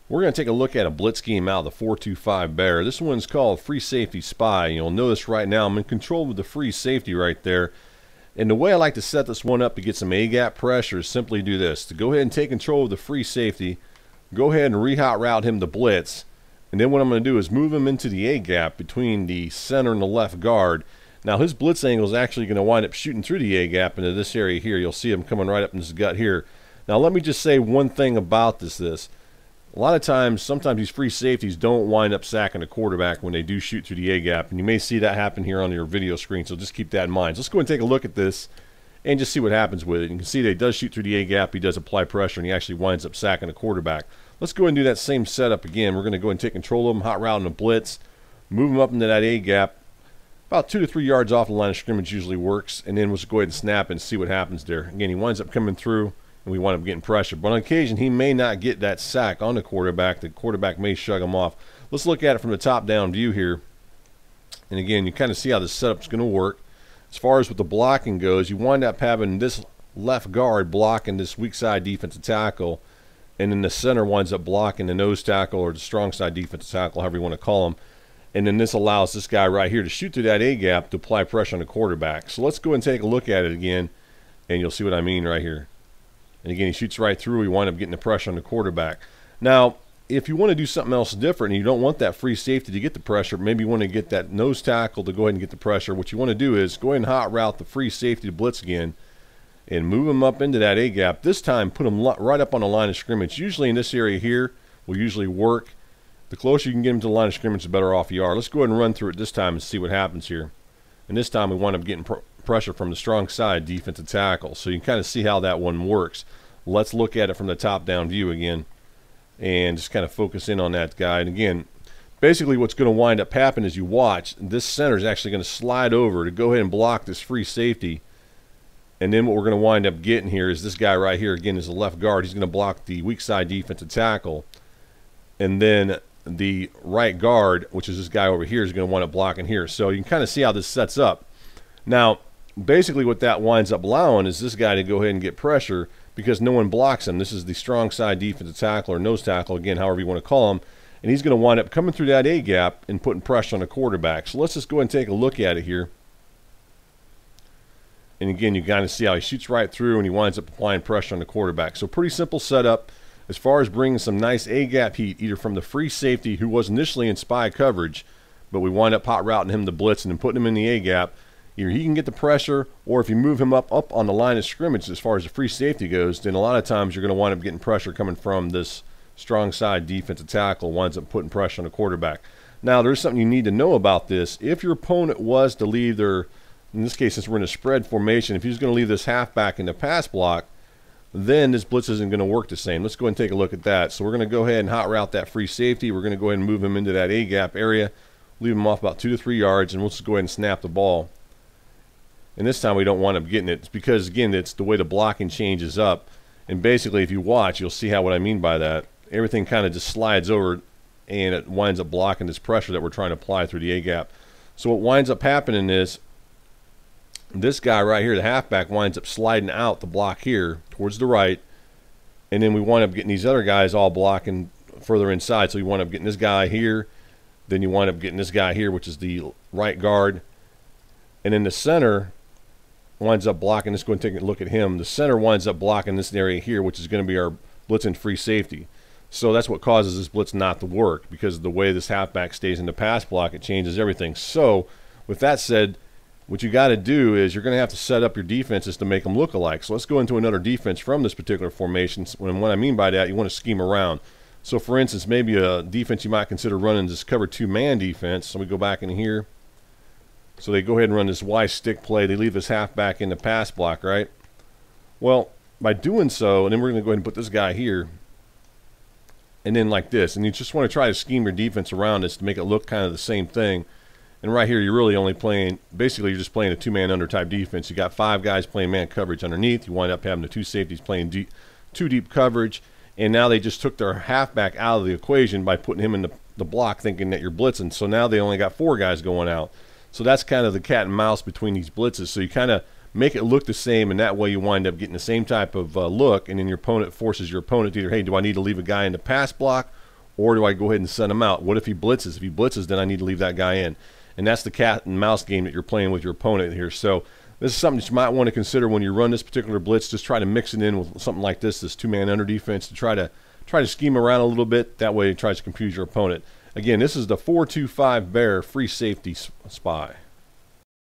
We're going to take a look at a blitz scheme out of the 4-2-5 Bear. This one's called Free Safety Spy. You'll notice right now I'm in control of the free safety right there. And the way I like to set this one up to get some A-gap pressure is simply do this. To go ahead and take control of the free safety, go ahead and re-hot route him to blitz. And then what I'm going to do is move him into the A-gap between the center and the left guard. Now his blitz angle is actually going to wind up shooting through the A-gap into this area here. You'll see him coming right up in his gut here. Now let me just say one thing about this. A lot of times, sometimes these free safeties don't wind up sacking the quarterback when they do shoot through the A-gap, and you may see that happen here on your video screen, so just keep that in mind. So let's go ahead and take a look at this and just see what happens with it. You can see that he does shoot through the A-gap, he does apply pressure, and he actually winds up sacking the quarterback. Let's go ahead and do that same setup again. We're going to go ahead and take control of him, hot route in a blitz, move him up into that A-gap. About 2 to 3 yards off the line of scrimmage usually works, and then we'll just go ahead and snap and see what happens there. Again, he winds up coming through, and we wind up getting pressure. But on occasion, he may not get that sack on the quarterback. The quarterback may shrug him off. Let's look at it from the top-down view here. And again, you kind of see how this setup's going to work. As far as with the blocking goes, you wind up having this left guard blocking this weak side defensive tackle, and then the center winds up blocking the nose tackle or the strong side defensive tackle, however you want to call him. And then this allows this guy right here to shoot through that A-gap to apply pressure on the quarterback. So let's go and take a look at it again, and you'll see what I mean right here. And again, he shoots right through. We wind up getting the pressure on the quarterback. Now, if you want to do something else different and you don't want that free safety to get the pressure, maybe you want to get that nose tackle to go ahead and get the pressure, what you want to do is go ahead and hot route the free safety to blitz again and move him up into that A-gap. This time, put him right up on the line of scrimmage. Usually in this area here will usually work. The closer you can get him to the line of scrimmage, the better off you are. Let's go ahead and run through it this time and see what happens here. And this time we wind up getting pressure from the strong side defensive tackle. So you can kind of see how that one works. Let's look at it from the top-down view again and just kind of focus in on that guy. And again, basically what's going to wind up happening as you watch, this center is actually going to slide over to go ahead and block this free safety. And then what we're going to wind up getting here is this guy right here, again, is the left guard. He's going to block the weak side defensive tackle. And then the right guard, which is this guy over here, is going to wind up blocking here. So you can kind of see how this sets up. Now, basically what that winds up allowing is this guy to go ahead and get pressure because no one blocks him. This is the strong side defensive tackle or nose tackle, again, however you want to call him. And he's going to wind up coming through that A-gap and putting pressure on the quarterback. So let's just go ahead and take a look at it here. And again, you kind of see how he shoots right through and he winds up applying pressure on the quarterback. So pretty simple setup as far as bringing some nice A-gap heat, either from the free safety who was initially in spy coverage, but we wind up hot routing him to blitz and then putting him in the A-gap. Either he can get the pressure, or if you move him up on the line of scrimmage as far as the free safety goes, then a lot of times you're going to wind up getting pressure coming from this strong side defensive tackle, winds up putting pressure on the quarterback. Now, there's something you need to know about this. If your opponent was to leave their, in this case, since we're in a spread formation, if he's going to leave this halfback in the pass block, then this blitz isn't going to work the same. Let's go ahead and take a look at that. So we're going to go ahead and hot route that free safety. We're going to go ahead and move him into that A-gap area, leave him off about 2 to 3 yards, and we'll just go ahead and snap the ball. And this time we don't wind up getting it. It's because, again, it's the way the blocking changes up. And basically, if you watch, you'll see what I mean by that. Everything kind of just slides over, and it winds up blocking this pressure that we're trying to apply through the A-gap. So what winds up happening is this guy right here, the halfback, winds up sliding out the block here towards the right. And then we wind up getting these other guys all blocking further inside. So you wind up getting this guy here. Then you wind up getting this guy here, which is the right guard. And in the center winds up blocking. Let's go and take a look at him. The center winds up blocking this area here, which is going to be our blitz and free safety. So that's what causes this blitz not to work, because of the way this halfback stays in the pass block. It changes everything. So with that said, what you got to do is you're going to have to set up your defenses to make them look alike. So let's go into another defense from this particular formation. And what I mean by that, you want to scheme around. So for instance, maybe a defense you might consider running this cover 2-man defense. So we go back in here. So they go ahead and run this Y stick play. They leave this halfback in the pass block, right? Well, by doing so, and then we're going to go ahead and put this guy here, and then like this. And you just want to try to scheme your defense around this to make it look kind of the same thing. And right here, you're really only playing, basically you're just playing a 2-man under type defense. You got 5 guys playing man coverage underneath. You wind up having the 2 safeties playing 2 deep coverage. And now they just took their halfback out of the equation by putting him in the block, thinking that you're blitzing. So now they only got 4 guys going out. So that's kind of the cat and mouse between these blitzes. So you kind of make it look the same, and that way you wind up getting the same type of look, and then your opponent forces your opponent to either, hey, do I need to leave a guy in the pass block, or do I go ahead and send him out? What if he blitzes? If he blitzes, then I need to leave that guy in. And that's the cat and mouse game that you're playing with your opponent here. So this is something that you might want to consider when you run this particular blitz. Just try to mix it in with something like this two-man under defense to try to scheme around a little bit. That way it tries to confuse your opponent. Again, this is the 4-2-5 bear free safety spy.